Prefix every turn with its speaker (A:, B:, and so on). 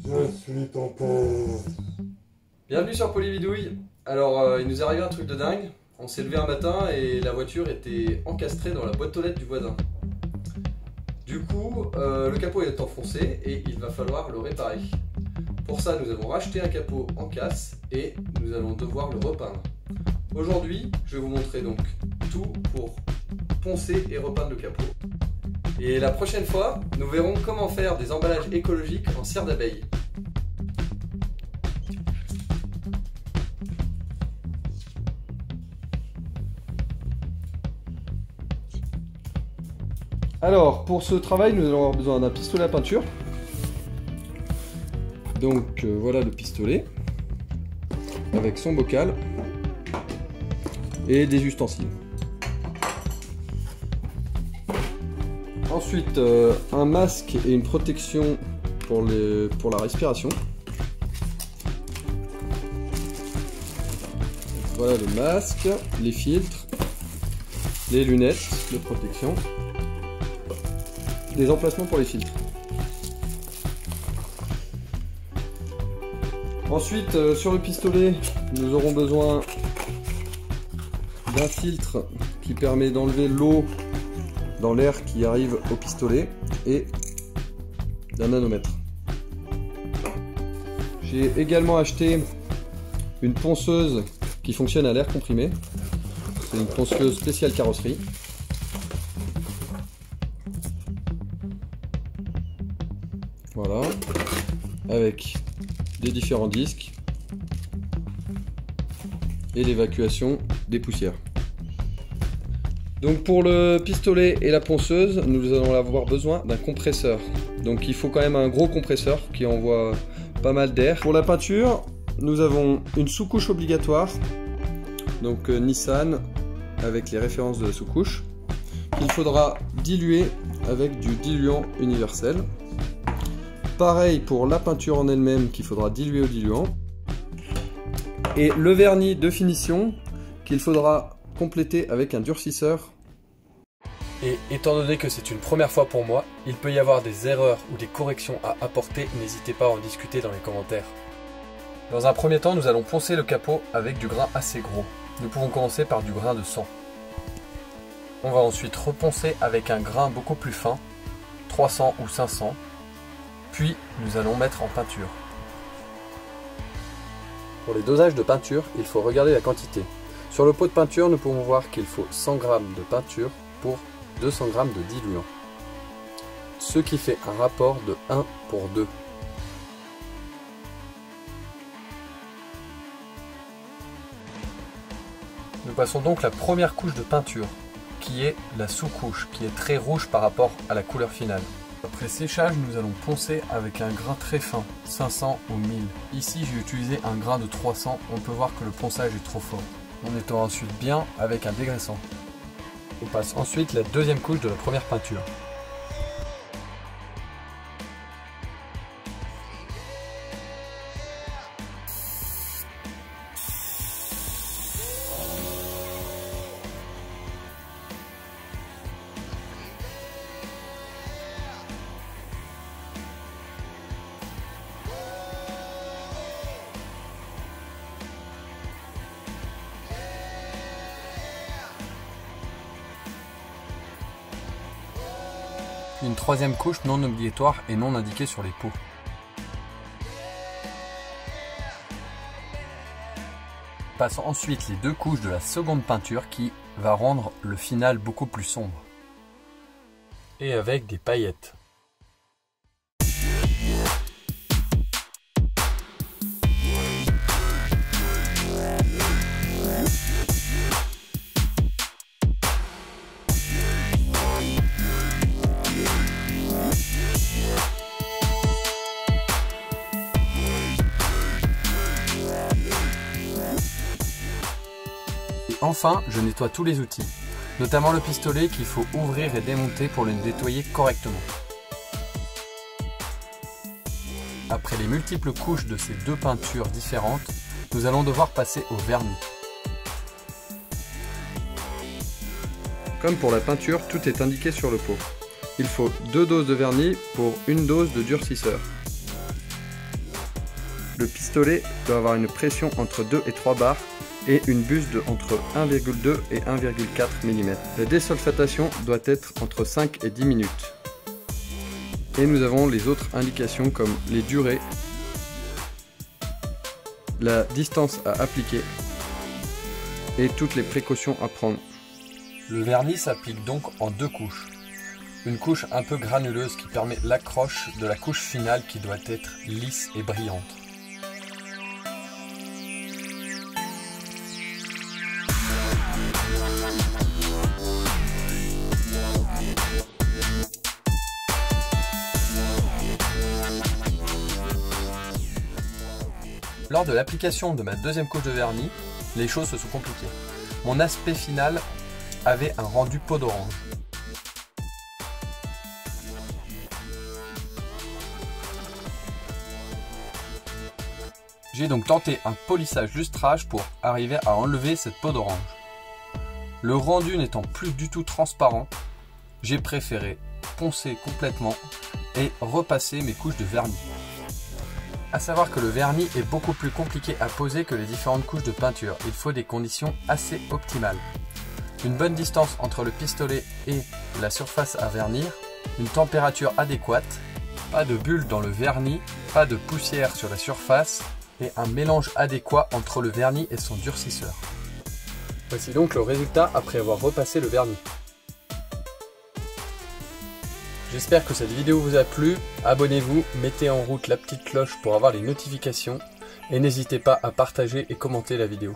A: Je suis ton pauvre.
B: Bienvenue sur Polyvidouille. Alors, il nous est arrivé un truc de dingue. On s'est levé un matin et la voiture était encastrée dans la boîte aux lettres du voisin. Du coup, le capot est enfoncé et il va falloir le réparer. Pour ça, nous avons racheté un capot en casse et nous allons devoir le repeindre. Aujourd'hui, je vais vous montrer donc tout pour poncer et repeindre le capot. Et la prochaine fois, nous verrons comment faire des emballages écologiques en cire d'abeille. Alors, pour ce travail, nous allons avoir besoin d'un pistolet à peinture. Donc voilà le pistolet, avec son bocal et des ustensiles. Ensuite, un masque et une protection pour la respiration. Voilà le masque, les filtres, les lunettes de protection, des emplacements pour les filtres. Ensuite, sur le pistolet, nous aurons besoin d'un filtre qui permet d'enlever l'eau dans l'air qui arrive au pistolet et d'un nanomètre. J'ai également acheté une ponceuse qui fonctionne à l'air comprimé. C'est une ponceuse spéciale carrosserie. Voilà, avec des différents disques et l'évacuation des poussières. Donc pour le pistolet et la ponceuse, nous allons avoir besoin d'un compresseur. Donc il faut quand même un gros compresseur qui envoie pas mal d'air. Pour la peinture, nous avons une sous-couche obligatoire, donc Nissan avec les références de la sous-couche, qu'il faudra diluer avec du diluant universel. Pareil pour la peinture en elle-même qu'il faudra diluer au diluant. Et le vernis de finition qu'il faudra compléter avec un durcisseur. Et étant donné que c'est une première fois pour moi, il peut y avoir des erreurs ou des corrections à apporter, n'hésitez pas à en discuter dans les commentaires. Dans un premier temps, nous allons poncer le capot avec du grain assez gros. Nous pouvons commencer par du grain de sang. On va ensuite reponcer avec un grain beaucoup plus fin, 300 ou 500. Puis nous allons mettre en peinture. Pour les dosages de peinture, il faut regarder la quantité. Sur le pot de peinture, nous pouvons voir qu'il faut 100 g de peinture pour 200 g de diluant. Ce qui fait un rapport de 1 pour 2. Nous passons donc la première couche de peinture, qui est la sous-couche, qui est très rouge par rapport à la couleur finale. Après séchage, nous allons poncer avec un grain très fin, 500 ou 1000. Ici, j'ai utilisé un grain de 300, on peut voir que le ponçage est trop fort. On nettoie ensuite bien avec un dégraissant. On passe ensuite la deuxième couche de la première peinture. Une troisième couche non obligatoire et non indiquée sur les pots. Passe ensuite les deux couches de la seconde peinture qui va rendre le final beaucoup plus sombre. Et avec des paillettes. Enfin, je nettoie tous les outils, notamment le pistolet qu'il faut ouvrir et démonter pour le nettoyer correctement. Après les multiples couches de ces deux peintures différentes, nous allons devoir passer au vernis. Comme pour la peinture, tout est indiqué sur le pot. Il faut 2 doses de vernis pour 1 dose de durcisseur. Le pistolet doit avoir une pression entre 2 et 3 bars et une buse de entre 1,2 et 1,4 mm. La désolfatation doit être entre 5 et 10 minutes. Et nous avons les autres indications comme les durées, la distance à appliquer et toutes les précautions à prendre. Le vernis s'applique donc en 2 couches. Une couche un peu granuleuse qui permet l'accroche de la couche finale qui doit être lisse et brillante. Lors de l'application de ma deuxième couche de vernis, les choses se sont compliquées. Mon aspect final avait un rendu peau d'orange. J'ai donc tenté un polissage lustrage pour arriver à enlever cette peau d'orange. Le rendu n'étant plus du tout transparent, j'ai préféré poncer complètement et repasser mes couches de vernis. A savoir que le vernis est beaucoup plus compliqué à poser que les différentes couches de peinture. Il faut des conditions assez optimales. Une bonne distance entre le pistolet et la surface à vernir, une température adéquate, pas de bulles dans le vernis, pas de poussière sur la surface et un mélange adéquat entre le vernis et son durcisseur. Voici donc le résultat après avoir repassé le vernis. J'espère que cette vidéo vous a plu, abonnez-vous, mettez en route la petite cloche pour avoir les notifications et n'hésitez pas à partager et commenter la vidéo.